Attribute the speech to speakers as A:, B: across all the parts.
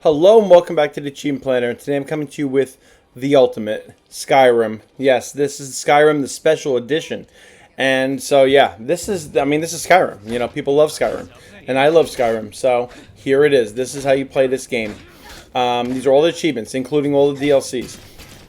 A: Hello and welcome back to the Achievement Planner, and today I'm coming to you with the ultimate, Skyrim. Yes, this is Skyrim, the Special Edition. And so yeah, this is Skyrim. You know, people love Skyrim, and I love Skyrim, so here it is. This is how you play this game. These are all the achievements, including all the DLCs.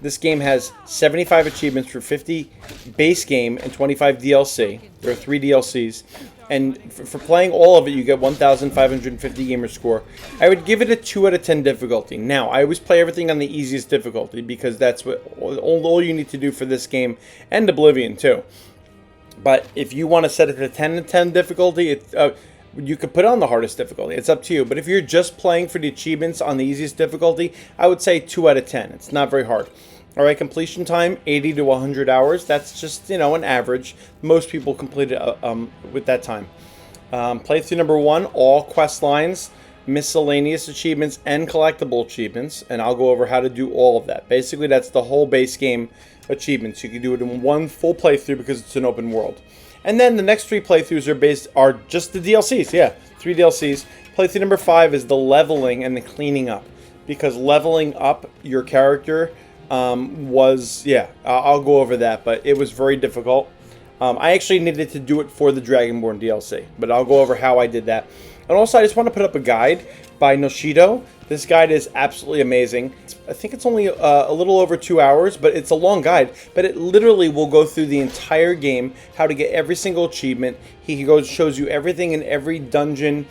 A: This game has 75 achievements for 50 base game and 25 DLC. There are 3 DLCs. And for playing all of it, you get 1,550 gamer score. I would give it a 2 out of 10 difficulty. Now, I always play everything on the easiest difficulty because that's what all you need to do for this game, and Oblivion too. But if you want to set it to 10 out of 10 difficulty, you could put it on the hardest difficulty. It's up to you. But if you're just playing for the achievements on the easiest difficulty, I would say 2 out of 10. It's not very hard. All right, completion time, 80 to 100 hours. That's just, you know, an average. Most people complete it with that time. Playthrough number 1, all quest lines, miscellaneous achievements, and collectible achievements. And I'll go over how to do all of that. Basically, that's the whole base game achievements. You can do it in one full playthrough because it's an open world. And then the next 3 playthroughs are just the DLCs. Yeah, 3 DLCs. Playthrough number 5 is the leveling and the cleaning up. Because leveling up your character I'll go over that, but it was very difficult. I actually needed to do it for the Dragonborn DLC, but I'll go over how I did that. And also, I just want to put up a guide by NotShido. This guide is absolutely amazing. I think it's only a little over 2 hours, but it's a long guide. But it literally will go through the entire game, how to get every single achievement. He shows you everything in every dungeon.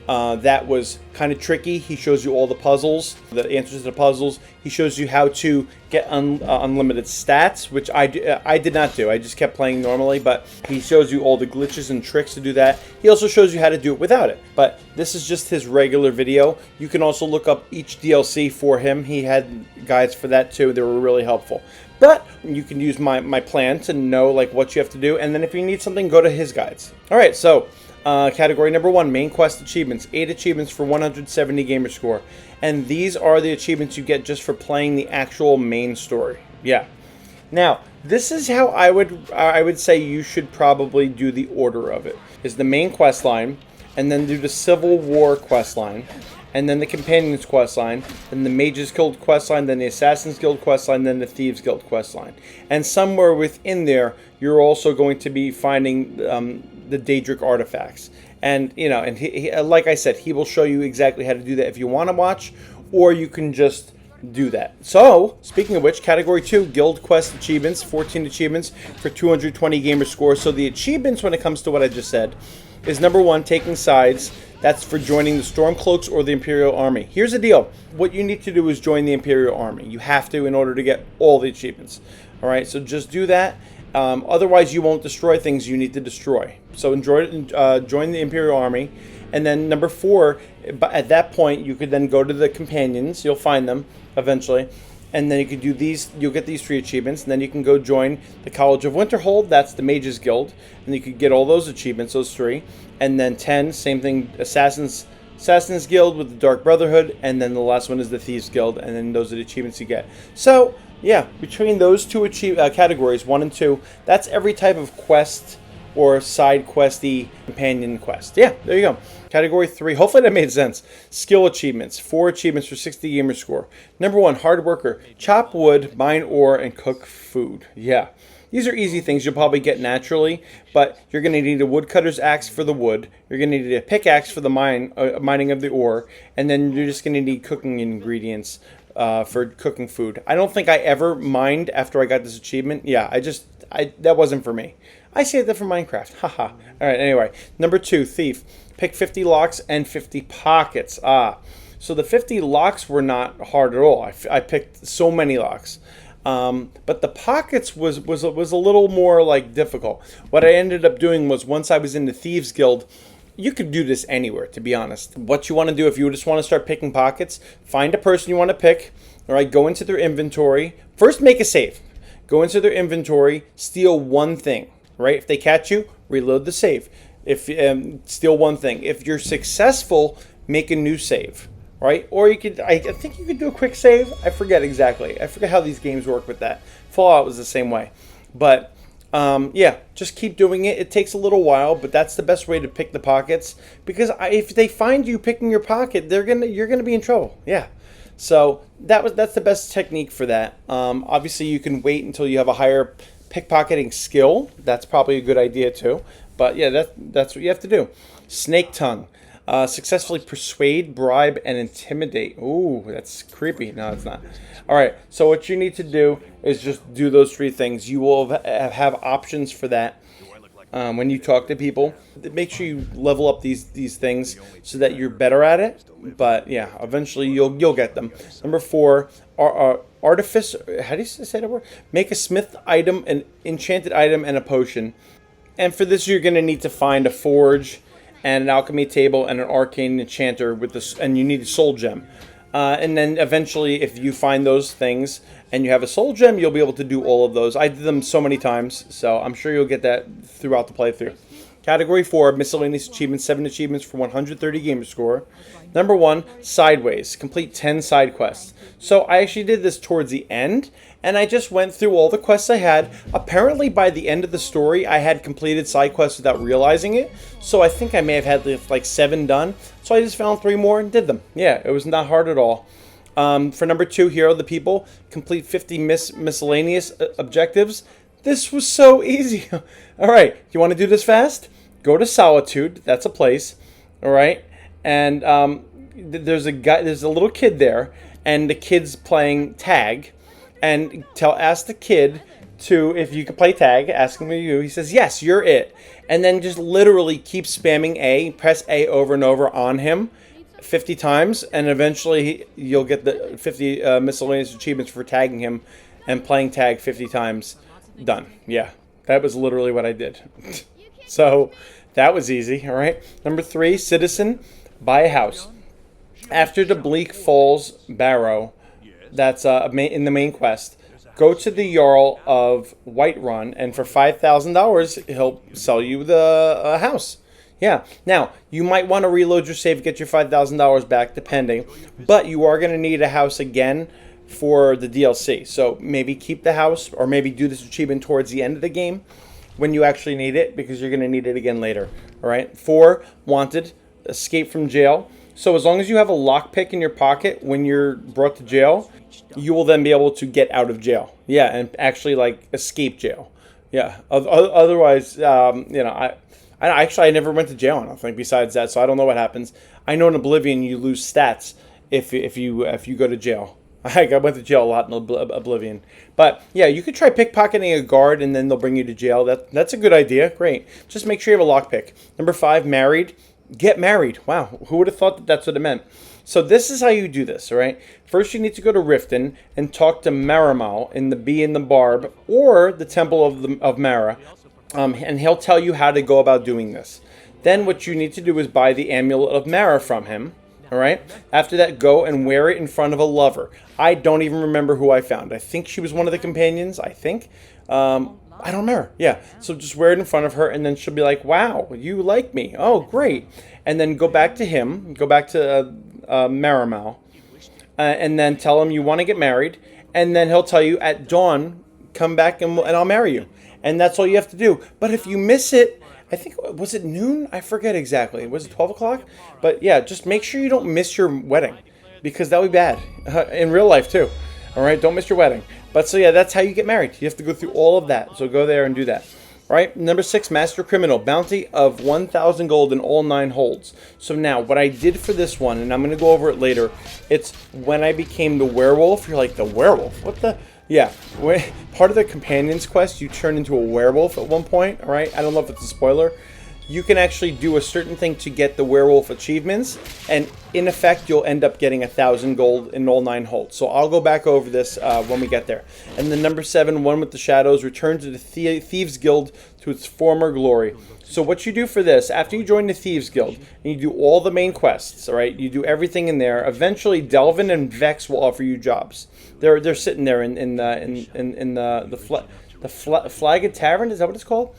A: That was kind of tricky. He shows you all the puzzles, the answers to the puzzles. He shows you how to get unlimited stats, which I did not do. I just kept playing normally, but he shows you all the glitches and tricks to do that. He also shows you how to do it without it. But this is just his regular video. You can also look up each DLC for him. He had guides for that too. They were really helpful. But you can use my plan to know like what you have to do. And then if you need something, go to his guides. All right, so category number 1, main quest achievements. 8 achievements for 170 gamer score. And these are the achievements you get just for playing the actual main story. Yeah. Now, this is how I would say you should probably do the order of it. Is the main quest line, and then do the Civil War quest line, and then the Companions quest line, then the Mages Guild quest line, then the Assassins Guild quest line, then the Thieves Guild quest line. And somewhere within there, you're also going to be finding the Daedric artifacts. And, you know, and he, like I said, he will show you exactly how to do that if you want to watch, or you can just do that. So, speaking of which, category 2, Guild Quest Achievements, 14 achievements for 220 gamer score. So the achievements, when it comes to what I just said, is number 1, taking sides. That's for joining the Stormcloaks or the Imperial Army. Here's the deal. What you need to do is join the Imperial Army. You have to in order to get all the achievements. All right, so just do that. Otherwise, you won't destroy things you need to destroy. So join the Imperial Army. And then number 4, at that point, you could then go to the Companions. You'll find them eventually. And then you could do these, you'll get these 3 achievements, and then you can go join the College of Winterhold, that's the Mages Guild, and you could get all those achievements, those 3. And then 10, same thing, Assassins Guild with the Dark Brotherhood, and then the last one is the Thieves Guild, and then those are the achievements you get. So, yeah, between those 2 categories, 1 and 2, that's every type of quest or side questy companion quest. Yeah, there you go. Category 3, hopefully that made sense. Skill achievements, 4 achievements for 60 gamer score. Number 1, hard worker. Chop wood, mine ore, and cook food. Yeah, these are easy things you'll probably get naturally, but you're going to need a woodcutter's axe for the wood. You're going to need a pickaxe for the mining of the ore, and then you're just going to need cooking ingredients for cooking food. I don't think I ever mined after I got this achievement. Yeah, that wasn't for me. I saved that for Minecraft. Haha. All right, anyway. Number 2, thief. Pick 50 locks and 50 pockets. So the 50 locks were not hard at all. I picked so many locks. But the pockets was a little more like difficult. What I ended up doing was once I was in the Thieves Guild, you could do this anywhere, to be honest. What you want to do if you just want to start picking pockets, find a person you want to pick. All right, go into their inventory. First, make a save. Go into their inventory, steal one thing. Right? If they catch you, reload the save. If steal one thing. If you're successful, make a new save. Right? Or you could, I think you could do a quick save. I forget exactly. I forget how these games work with that. Fallout was the same way. But Yeah, just keep doing it. It takes a little while, but that's the best way to pick the pockets, because if they find you picking your pocket, you're gonna be in trouble. Yeah. So that's the best technique for that. Obviously, you can wait until you have a higher pickpocketing skill. That's probably a good idea too. But yeah, that's what you have to do. Snake tongue. Successfully persuade, bribe, and intimidate. Ooh, that's creepy. No, it's not. All right, so what you need to do is just do those 3 things. You will have options for that when you talk to people. Make sure you level up these things so that you're better at it. But yeah, eventually you'll get them. Number 4, artifice. How do you say that word? Make a smith item, an enchanted item, and a potion. And for this, you're going to need to find a forge and an alchemy table and an arcane enchanter with this, and you need a soul gem. And then eventually, if you find those things and you have a soul gem, you'll be able to do all of those. I did them so many times, so I'm sure you'll get that throughout the playthrough. Category 4, miscellaneous achievements, 7 achievements for 130 gamer score. Number 1, sideways, complete 10 side quests. So I actually did this towards the end, and I just went through all the quests I had. Apparently by the end of the story, I had completed side quests without realizing it. So I think I may have had like 7 done. So I just found 3 more and did them. Yeah, it was not hard at all. For number 2, Hero of the People, complete 50 miscellaneous objectives. This was so easy. All right, you want to do this fast? Go to Solitude. That's a place. All right, and there's a little kid there, and the kid's playing tag. And ask the kid to, if you can play tag. Ask him who you. He says yes, you're it. And then just literally keep spamming A. Press A over and over on him 50 times, and eventually you'll get the 50 miscellaneous achievements for tagging him and playing tag 50 times. Done. Yeah, that was literally what I did. So that was easy. All right. Number 3, citizen, buy a house. After the Bleak Falls Barrow, that's in the main quest, go to the Jarl of Whiterun, and for $5,000, he'll sell you the house. Yeah. Now, you might want to reload your save, get your $5,000 back, depending, but you are going to need a house again for the DLC. So maybe keep the house, or maybe do this achievement towards the end of the game when you actually need it, because you're going to need it again later. All right. 4, wanted, escape from jail. So as long as you have a lockpick in your pocket when you're brought to jail, you will then be able to get out of jail. Yeah, and actually like escape jail. Yeah. Otherwise, I never went to jail, I don't think, besides that, so I don't know what happens. I know in Oblivion you lose stats if you go to jail. I went to jail a lot in Oblivion. But yeah, you could try pickpocketing a guard and then they'll bring you to jail. That's a good idea. Great. Just make sure you have a lockpick. Number 5, married. Get married. Wow, who would have thought that that's what it meant? So this is how you do this, all right? First, you need to go to Riften and talk to Marimal in the Bee and the Barb, or the Temple of Mara, and he'll tell you how to go about doing this. Then what you need to do is buy the Amulet of Mara from him, all right? After that, go and wear it in front of a lover. I don't even remember who I found. I think she was one of the companions, I think. I don't remember. Yeah. So just wear it in front of her, and then she'll be like, wow, you like me. Oh, great. And then go back to him. Go back to Marimal. And then tell him you want to get married. And then he'll tell you at dawn, come back and I'll marry you. And that's all you have to do. But if you miss it, I think, was it noon? I forget exactly. Was it 12 o'clock? But yeah, just make sure you don't miss your wedding, because that would be bad. In real life, too. All right? Don't miss your wedding. But so yeah, that's how you get married. You have to go through all of that. So go there and do that. All right. Number 6, Master Criminal. Bounty of 1,000 gold in all 9 holds. So now what I did for this one, and I'm going to go over it later, it's when I became the werewolf. You're like, the werewolf? What the? Yeah. Part of the companion's quest, you turn into a werewolf at one point. All right. I don't know if it's a spoiler. You can actually do a certain thing to get the werewolf achievements, and in effect, you'll end up getting 1,000 gold in all 9 holds. So I'll go back over this when we get there. And then number 7, One with the Shadows, return to the Thieves Guild to its former glory. So what you do for this, after you join the Thieves Guild, and you do all the main quests, all right, you do everything in there. Eventually, Delvin and Vex will offer you jobs. They're sitting there in the Flagged Tavern. Is that what it's called?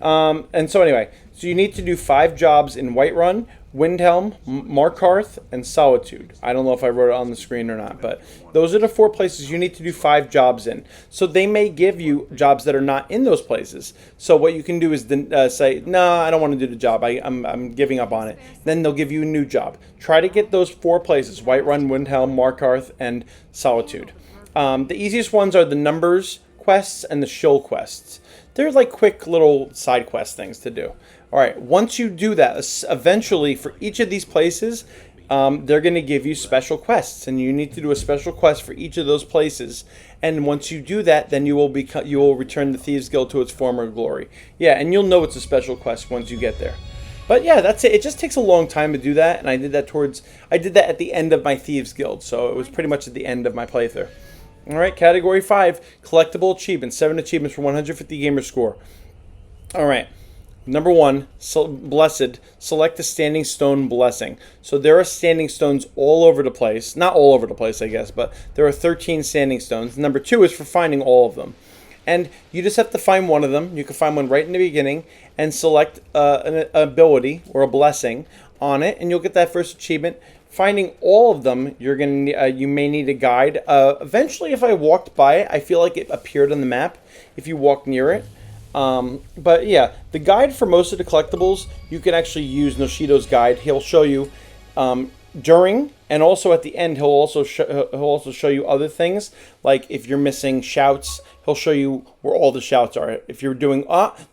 A: And so anyway, so you need to do 5 jobs in Whiterun Windhelm, Markarth, and Solitude. I don't know if I wrote it on the screen or not, but those are the 4 places you need to do 5 jobs in. So they may give you jobs that are not in those places. So what you can do is say, no, I don't want to do the job. I'm giving up on it. Then they'll give you a new job. Try to get those 4 places: Whiterun, Windhelm, Markarth, and Solitude. The easiest ones are the Numbers quests and the Shill quests. They're like quick little side quest things to do. All right, once you do that, eventually for each of these places, they're going to give you special quests, and you need to do a special quest for each of those places. And once you do that, then you will return the Thieves Guild to its former glory. Yeah, and you'll know it's a special quest once you get there. But yeah, that's it. It just takes a long time to do that, and I did that at the end of my Thieves Guild, so it was pretty much at the end of my playthrough. All right, category 5, collectible achievements, 7 achievements for 150 gamer score. All right. Number 1, Blessed, select the Standing Stone Blessing. So there are standing stones all over the place. Not all over the place, I guess, but there are 13 standing stones. Number 2 is for finding all of them. And you just have to find one of them. You can find one right in the beginning and select an ability or a blessing on it, and you'll get that first achievement. Finding all of them, you may need a guide. Eventually, if I walked by it, I feel like it appeared on the map if you walk near it. But yeah, the guide for most of the collectibles, you can actually use NotShido's guide. He'll show you during and also at the end. He'll also show you other things, like if you're missing shouts, he'll show you where all the shouts are. If you're doing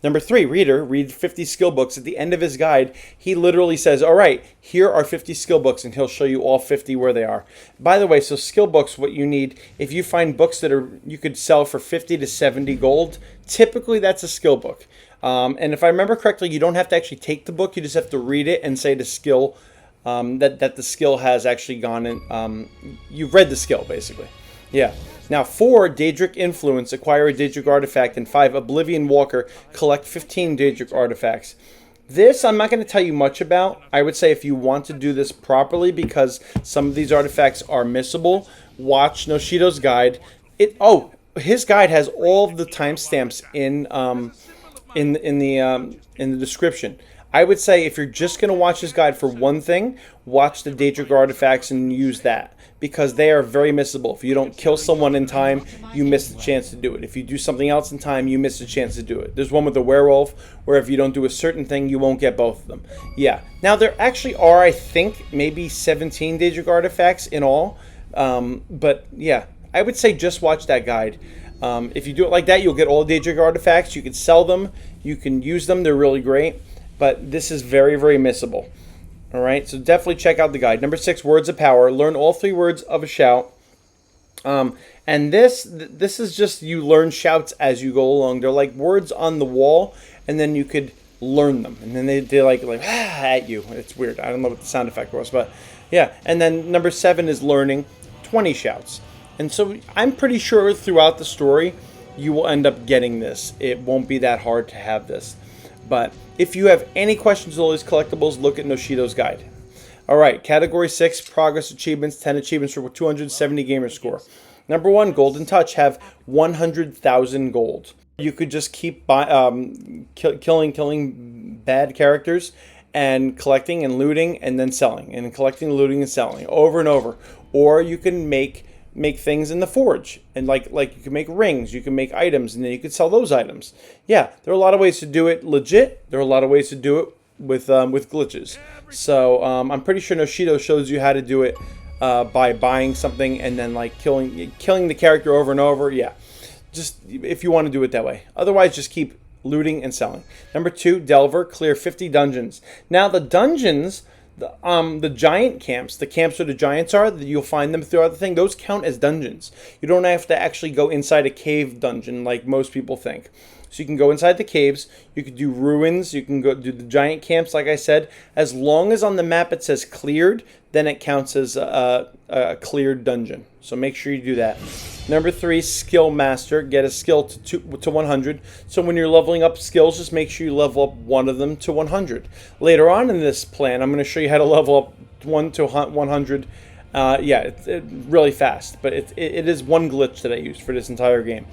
A: number 3, read 50 skill books. At the end of his guide, he literally says, all right, here are 50 skill books, and he'll show you all 50 where they are. By the way, so skill books, what you need, if you find books that you could sell for 50 to 70 gold, typically that's a skill book. And if I remember correctly, you don't have to actually take the book, you just have to read it and say the skill, that the skill has actually gone in. You've read the skill, basically. Yeah. Now, 4, Daedric Influence, acquire a Daedric artifact, and 5, Oblivion Walker, collect 15 Daedric artifacts. This I'm not going to tell you much about. I would say if you want to do this properly, because some of these artifacts are missable, watch NotShido's guide. His guide has all of the timestamps in the description. I would say if you're just going to watch his guide for one thing, watch the Daedric artifacts and use that, because they are very missable. If you don't kill someone in time, you miss the chance to do it. If you do something else in time, you miss the chance to do it. There's one with the werewolf where if you don't do a certain thing, you won't get both of them. Yeah. Now, there actually are, I think, maybe 17 Daedric artifacts in all. But yeah, I would say just watch that guide. If you do it like that, you'll get all Daedric artifacts. You can sell them. You can use them. They're really great. But this is very, very missable. All right, so definitely check out the guide. Number 6, Words of Power. Learn all 3 words of a shout. And this is just, you learn shouts as you go along. They're like words on the wall, and then you could learn them. And then they're like at you. It's weird. I don't know what the sound effect was, but yeah. And then number 7 is learning 20 shouts. And so I'm pretty sure throughout the story, you will end up getting this. It won't be that hard to have this. But if you have any questions on all these collectibles, look at NotShido's guide. All right, category 6, progress achievements, 10 achievements for 270 gamer score. Number 1, Golden Touch, have 100,000 gold. You could just keep killing bad characters and collecting and looting and then selling, and collecting, looting, and selling over and over. Or you can make things in the forge, and like you can make rings, you can make items, and then you can sell those items. Yeah, there are a lot of ways to do it legit. There are a lot of ways to do it with glitches. So I'm pretty sure NotShido shows you how to do it by buying something and then like killing the character over and over. Yeah, just if you want to do it that way. Otherwise, just keep looting and selling. Number 2, Delver, clear 50 dungeons. Now the dungeons, the giant camps, the camps where the giants are, you'll find them throughout the thing. Those count as dungeons. You don't have to actually go inside a cave dungeon like most people think. So you can go inside the caves, you can do ruins, you can go do the giant camps, like I said. As long as on the map it says cleared, then it counts as a cleared dungeon. So make sure you do that. Number 3, Skill Master. Get a skill to 100. So when you're leveling up skills, just make sure you level up one of them to 100. Later on in this plan, I'm going to show you how to level up 1 to 100. Yeah, it's really fast, but it is one glitch that I used for this entire game.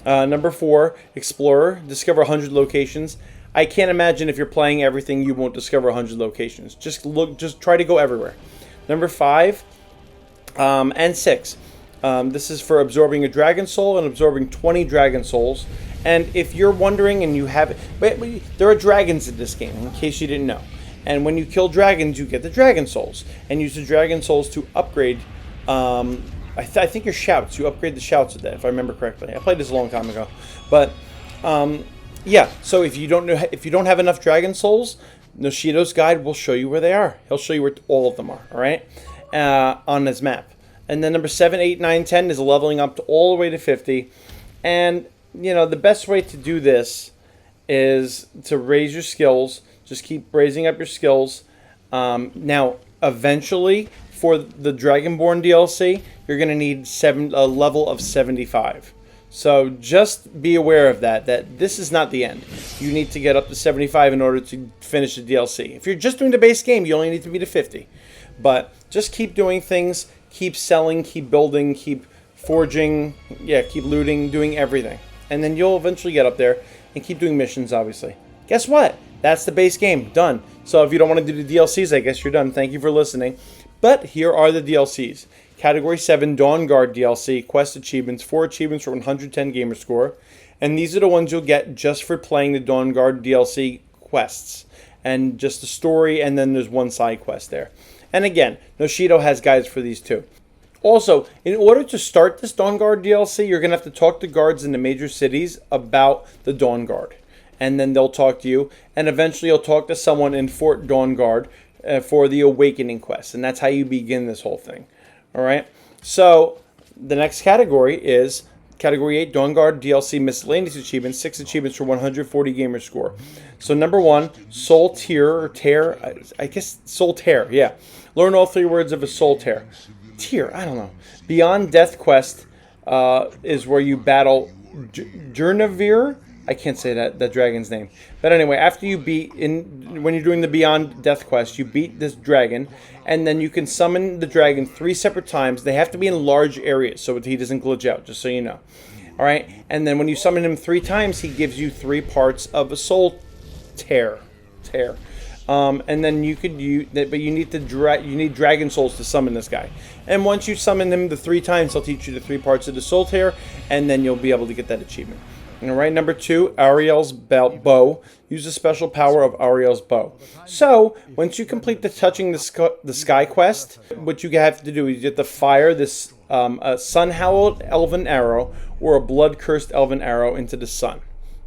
A: Number 4, Explorer. Discover 100 locations. I can't imagine if you're playing everything you won't discover 100 locations. Just try to go everywhere. Number 5 and 6. This is for absorbing a dragon soul and absorbing 20 dragon souls. And if you're wondering and you have, there are dragons in this game, in case you didn't know. And when you kill dragons, you get the dragon souls, and use the dragon souls to upgrade. I think your shouts. You upgrade the shouts with that, if I remember correctly. I played this a long time ago, but yeah. So if you don't have enough dragon souls, NotShido's guide will show you where they are. He'll show you where all of them are. All right, on his map. And then number 7, 8, 9, 10 is leveling up to all the way to 50. And you know the best way to do this is to raise your skills. Just keep raising up your skills. Now, eventually, for the Dragonborn DLC, you're going to need a level of 75. So just be aware of that this is not the end. You need to get up to 75 in order to finish the DLC. If you're just doing the base game, you only need to be to 50. But just keep doing things, keep selling, keep building, keep forging, keep looting, doing everything. And then you'll eventually get up there and keep doing missions, obviously. Guess what? That's the base game. Done. So if you don't want to do the DLCs, I guess you're done. Thank you for listening. But here are the DLCs. Category 7, Dawnguard DLC, Quest Achievements, 4 achievements for 110 gamer score. And these are the ones you'll get just for playing the Dawnguard DLC quests. And just the story, and then there's one side quest there. And again, NotShido has guides for these too. Also, in order to start this Dawnguard DLC, you're going to have to talk to guards in the major cities about the Dawnguard. And then they'll talk to you, and eventually you'll talk to someone in Fort Dawnguard for the Awakening quest, and that's how you begin this whole thing. All right. So the next category is Category 8, Dawnguard DLC Miscellaneous Achievements, 6 achievements for 140 gamer score. So number 1, Soul Tear, I guess Soul Tear, yeah. Learn all 3 words of a Soul Tear. Tear, I don't know. Beyond Death quest is where you battle Jernavir. I can't say that dragon's name. But anyway, after you when you're doing the Beyond Death quest, you beat this dragon, and then you can summon the dragon 3 separate times. They have to be in large areas so he doesn't glitch out, just so you know. All right, and then when you summon him 3 times, he gives you 3 parts of a soul tear. And then you could use that, but you need dragon souls to summon this guy. And once you summon him the 3 times, he'll teach you the 3 parts of the soul tear, and then you'll be able to get that achievement. All right, number 2, Ariel's bow. Use the special power of Ariel's bow. So, once you complete the Touching the Sky quest, what you have to do is you have to fire this a sun-howled elven arrow or a blood-cursed elven arrow into the sun.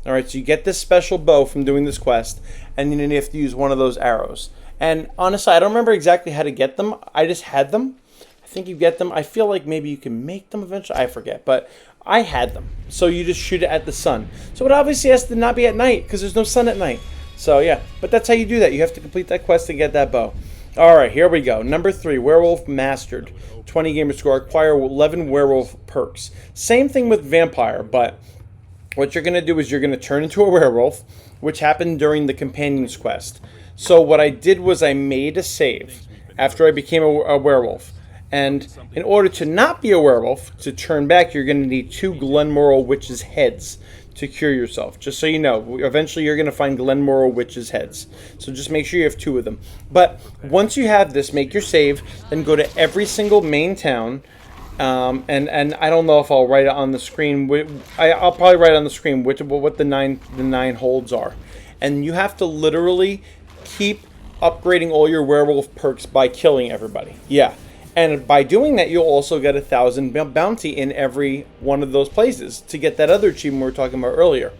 A: All right, so you get this special bow from doing this quest, and then you have to use one of those arrows. And honestly, I don't remember exactly how to get them. I just had them. I think you get them. I feel like maybe you can make them eventually. I forget, but I had them. So you just shoot it at the sun. So it obviously has to not be at night because there's no sun at night. So yeah, but that's how you do that. You have to complete that quest to get that bow. All right, here we go. Number 3, Werewolf Mastered. 20 gamer score. Acquire 11 Werewolf Perks. Same thing with Vampire, but what you're going to do is you're going to turn into a werewolf, which happened during the Companions quest. So what I did was I made a save after I became a werewolf. And in order to not be a werewolf, to turn back, you're going to need 2 Glenmoral Witches' heads to cure yourself. Just so you know, eventually you're going to find Glenmoral Witches' heads. So just make sure you have 2 of them. But once you have this, make your save, then go to every single main town. And I don't know if I'll write it on the screen. I'll probably write on the screen what the nine holds are. And you have to literally keep upgrading all your werewolf perks by killing everybody. Yeah. And by doing that, you'll also get 1,000 bounty in every one of those places to get that other achievement we were talking about earlier.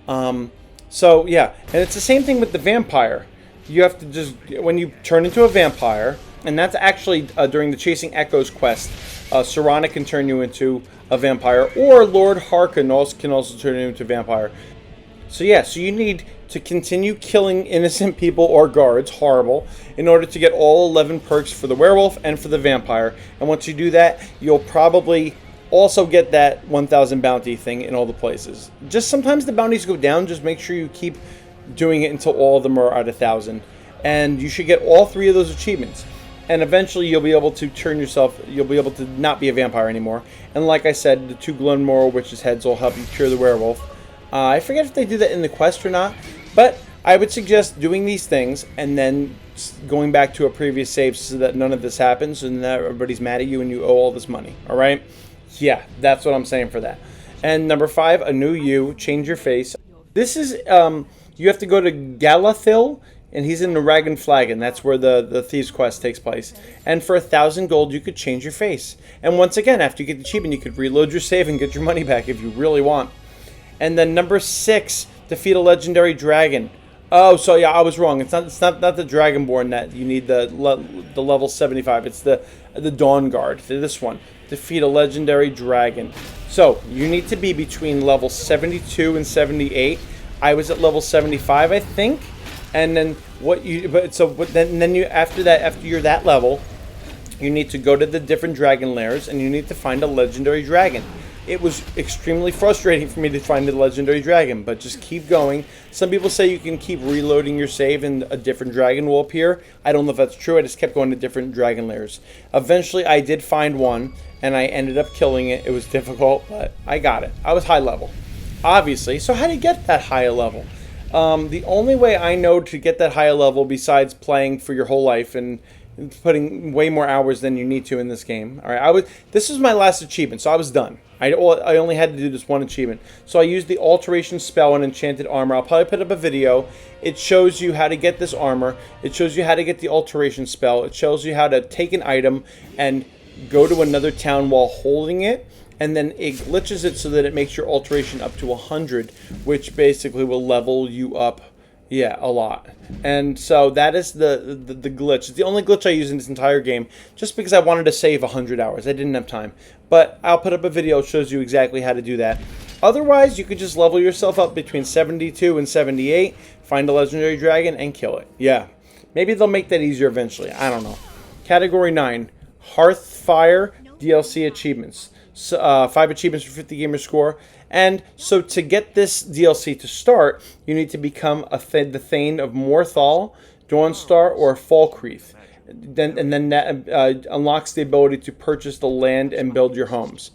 A: So, yeah. And it's the same thing with the vampire. You have to just, when you turn into a vampire, and that's actually during the Chasing Echoes quest, Serana can turn you into a vampire, or Lord Harkin can also turn you into a vampire. So, yeah, so you need to continue killing innocent people or guards, horrible, in order to get all 11 perks for the werewolf and for the vampire. And once you do that, you'll probably also get that 1,000 bounty thing in all the places. Just sometimes the bounties go down, just make sure you keep doing it until all of them are at 1,000. And you should get all 3 of those achievements. And eventually you'll be able to you'll be able to not be a vampire anymore. And like I said, the 2 Glenmoral Witches' heads will help you cure the werewolf. I forget if they do that in the quest or not, But I would suggest doing these things and then going back to a previous save so that none of this happens and that everybody's mad at you and you owe all this money. All right? Yeah, that's what I'm saying for that. And number 5, a new you, change your face. This is, you have to go to Galathil, and he's in the Ragan Flagon. That's where the Thieves quest takes place. And for 1,000 gold, you could change your face. And once again, after you get the achievement, you could reload your save and get your money back if you really want. And then number 6, defeat a legendary dragon. Oh, so yeah, I was wrong. It's not the Dragonborn that you need the level 75. It's the Dawnguard. This one, defeat a legendary dragon. So you need to be between level 72 and 78. I was at level 75, I think. And then then you after you're that level, you need to go to the different dragon lairs and you need to find a legendary dragon. It was extremely frustrating for me to find a legendary dragon, but just keep going. Some people say you can keep reloading your save and a different dragon will appear. I don't know if that's true. I just kept going to different dragon lairs. Eventually, I did find one, and I ended up killing it. It was difficult, but I got it. I was high level, obviously. So how do you get that high level? The only way I know to get that higher level, besides playing for your whole life and putting way more hours than you need to in this game. All right, this was my last achievement, so I was done. I only had to do this one achievement. So I used the alteration spell and enchanted armor. I'll probably put up a video. It shows you how to get this armor. It shows you how to get the alteration spell. It shows you how to take an item and go to another town while holding it. And then it glitches it so that it makes your alteration up to 100, which basically will level you up, yeah, a lot. And so that is the glitch. It's the only glitch I use in this entire game, just because I wanted to save 100 hours. I didn't have time. But I'll put up a video that shows you exactly how to do that. Otherwise, you could just level yourself up between 72 and 78, find a legendary dragon, and kill it. Yeah. Maybe they'll make that easier eventually. I don't know. Category 9, Hearthfire DLC Achievements. 5 achievements for 50 gamer score. And so to get this DLC to start, you need to become the Thane of Morthal, Dawnstar, or Falkreath. Then that unlocks the ability to purchase the land and build your homes.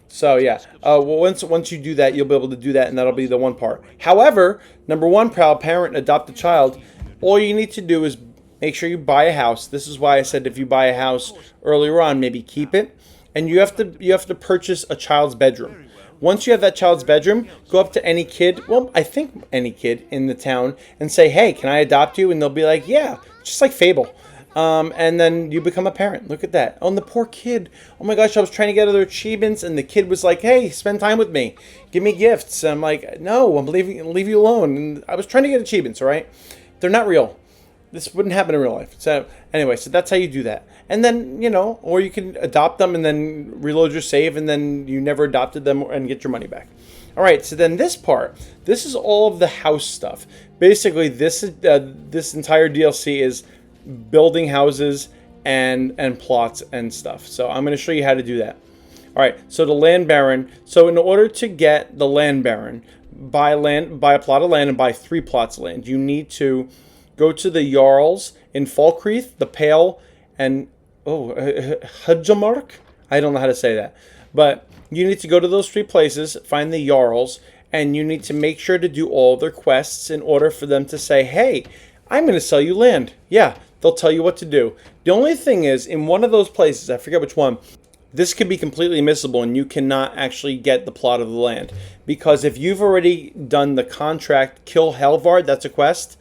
A: So yeah, once you do that, you'll be able to do that, and that'll be the one part. However, number 1, proud parent, adopt a child. All you need to do is make sure you buy a house. This is why I said if you buy a house earlier on, maybe keep it. And you have to purchase a child's bedroom. Once you have that child's bedroom, go up to any kid, well, I think any kid in the town, and say, hey, can I adopt you? And they'll be like, yeah, just like Fable. And then you become a parent. Look at that. Oh, and the poor kid. Oh my gosh, I was trying to get other achievements, and the kid was like, hey, spend time with me. Give me gifts. And I'm like, no, I'm leave you alone. And I was trying to get achievements, all right? They're not real. This wouldn't happen in real life. So anyway, so that's how you do that. And then, or you can adopt them and then reload your save, and then you never adopted them and get your money back. All right, so then this is all of the house stuff. Basically, this entire DLC is building houses and plots and stuff. So I'm going to show you how to do that. All right, so the Land Baron. So in order to get the Land Baron, buy a plot of land and buy 3 plots of land. You need to go to the Jarls in Falkreath, the Pale, and Hudjamark? I don't know how to say that. But you need to go to those 3 places, find the Jarls, and you need to make sure to do all their quests in order for them to say, hey, I'm going to sell you land. Yeah, they'll tell you what to do. The only thing is, in one of those places, I forget which one, this could be completely missable and you cannot actually get the plot of the land. Because if you've already done the contract, kill Helvard, that's a quest.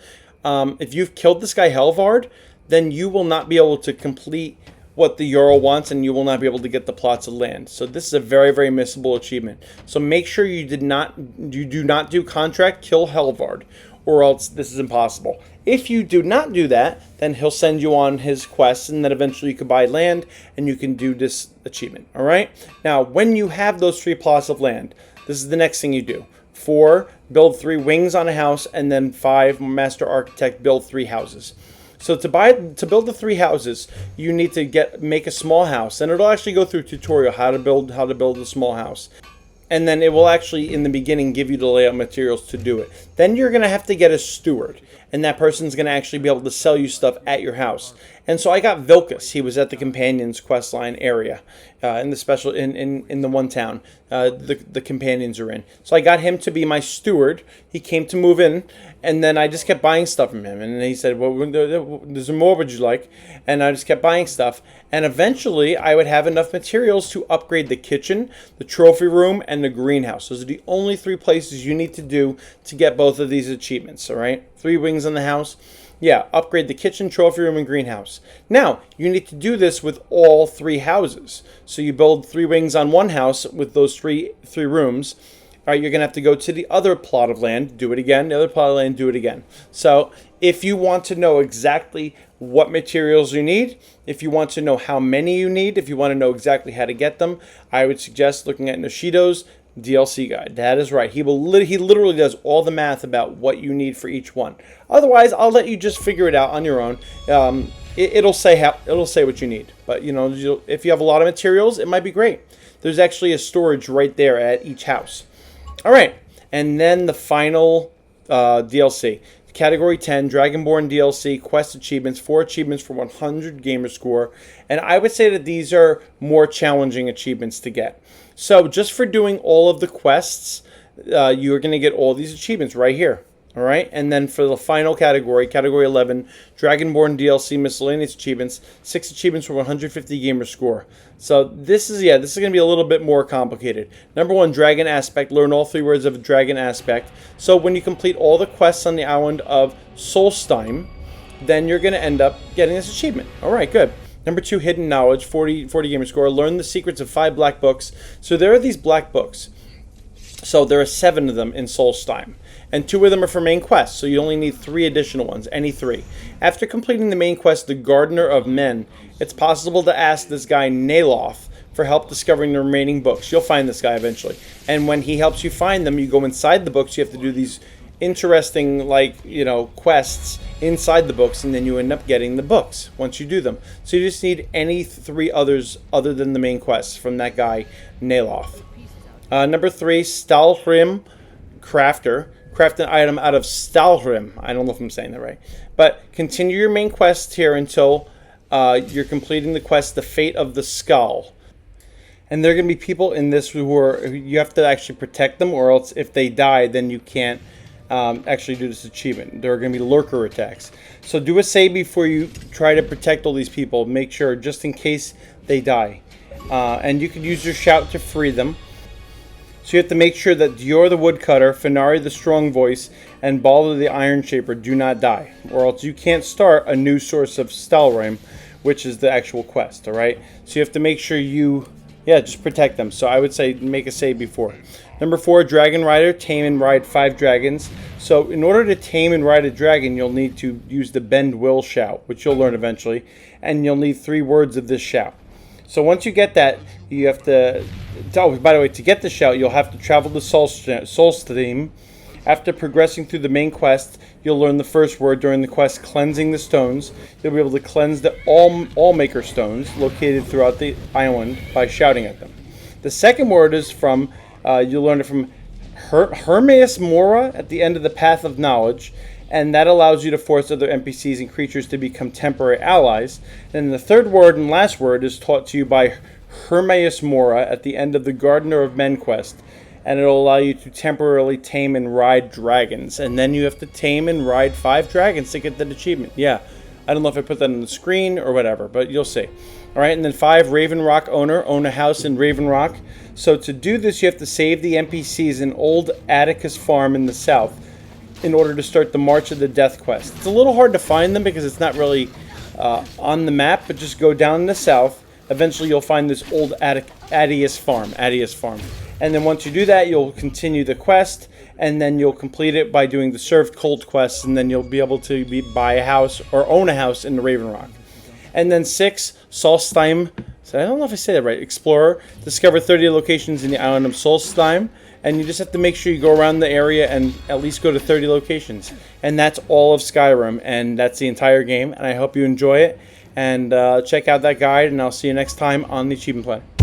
A: If you've killed this guy Helvard, then you will not be able to complete what the Jarl wants, and you will not be able to get the plots of land. So this is a very, very missable achievement. So make sure you do not do contract, kill Helvard, or else this is impossible. If you do not do that, then he'll send you on his quests, and then eventually you can buy land, and you can do this achievement. All right? Now, when you have those 3 plots of land, this is the next thing you do. 4, build 3 wings on a house, and then 5, master architect, build 3 houses. So to build the 3 houses, you need to make a small house, and it'll actually go through a tutorial how to build a small house. And then it will actually, in the beginning, give you the layout materials to do it. Then you're going to have to get a steward, and that person's going to actually be able to sell you stuff at your house. And so I got Vilkas. He was at the Companions questline area. in the special in the one town the companions are in. So I got him to be my steward. He came to move in, and then I just kept buying stuff from him. And he said, "Well, there's more. Would you like?" And I just kept buying stuff. And eventually, I would have enough materials to upgrade the kitchen, the trophy room, and the greenhouse. Those are the only 3 places you need to do to get both of these achievements. All right, 3 wings in the house. Yeah, upgrade the kitchen, trophy room, and greenhouse. Now, you need to do this with all 3 houses. So you build 3 wings on one house with those three rooms. All right, you're going to have to go to the other plot of land, do it again, the other plot of land, do it again. So if you want to know exactly what materials you need, if you want to know how many you need, if you want to know exactly how to get them, I would suggest looking at NotShido's DLC guide. That is right. He literally does all the math about what you need for each one. Otherwise, I'll let you just figure it out on your own. It'll say what you need. But if you have a lot of materials, it might be great. There's actually a storage right there at each house. All right, and then the final DLC. Category 10, Dragonborn DLC Quest Achievements, 4 achievements for 100 gamer score. And I would say that these are more challenging achievements to get. So just for doing all of the quests, you're going to get all these achievements right here. All right, and then for the final category, Category 11, Dragonborn DLC Miscellaneous Achievements, 6 achievements for 150 gamer score. So this is going to be a little bit more complicated. Number 1, Dragon Aspect. Learn all 3 words of Dragon Aspect. So when you complete all the quests on the island of Solstheim, then you're going to end up getting this achievement. All right, good. Number 2, Hidden Knowledge, 40 gamer score. Learn the secrets of 5 black books. So there are these black books. So there are 7 of them in Solstheim. And 2 of them are for main quests, so you only need 3 additional ones, any 3. After completing the main quest, the Gardener of Men, it's possible to ask this guy Naloth for help discovering the remaining books. You'll find this guy eventually. And when he helps you find them, you go inside the books, you have to do these interesting, quests inside the books, and then you end up getting the books once you do them. So you just need any 3 others other than the main quests from that guy Naloth. Number 3, Stalhrim Crafter. Craft an item out of Stalhrim. I don't know if I'm saying that right. But continue your main quest here until you're completing the quest, The Fate of the Skull. And there are going to be people in this who you have to actually protect them, or else if they die, then you can't actually do this achievement. There are going to be lurker attacks. So do a save before you try to protect all these people. Make sure, just in case they die. And you can use your shout to free them. So you have to make sure that Dior the Woodcutter, Fenari the Strong Voice, and Balder the Iron Shaper do not die, or else you can't start a new source of Stalhrim, which is the actual quest, alright? So you have to make sure just protect them. So I would say make a save before. Number 4, Dragon Rider, tame and ride 5 dragons. So in order to tame and ride a dragon, you'll need to use the Bend Will shout, which you'll learn eventually, and you'll need 3 words of this shout. So once you get that, you have to... Oh, by the way, to get the shout, you'll have to travel to Solstheim. After progressing through the main quest, you'll learn the first word during the quest, Cleansing the Stones. You'll be able to cleanse the All-Maker Stones located throughout the island by shouting at them. The second word is from... you'll learn it from Hermaeus Mora at the end of the Path of Knowledge. And that allows you to force other NPCs and creatures to become temporary allies. And the third word and last word is taught to you by Hermaeus Mora at the end of the Gardener of Men quest. And it'll allow you to temporarily tame and ride dragons. And then you have to tame and ride 5 dragons to get that achievement. Yeah, I don't know if I put that on the screen or whatever, but you'll see. Alright, and then 5, Raven Rock Owner, own a house in Raven Rock. So to do this, you have to save the NPCs in Old Atticus Farm in the south in order to start the March of the Death quest. It's a little hard to find them because it's not really on the map, but just go down in the south. Eventually you'll find this Old Atticus Farm. And then once you do that, you'll continue the quest, and then you'll complete it by doing the Served Cold quests, and then you'll be able to buy a house or own a house in the Raven Rock. And then 6, Solstheim. So I don't know if I say that right. Explorer. Discover 30 locations in the island of Solstheim. And you just have to make sure you go around the area and at least go to 30 locations. And that's all of Skyrim. And that's the entire game. And I hope you enjoy it. And check out that guide. And I'll see you next time on the Achievement Plan.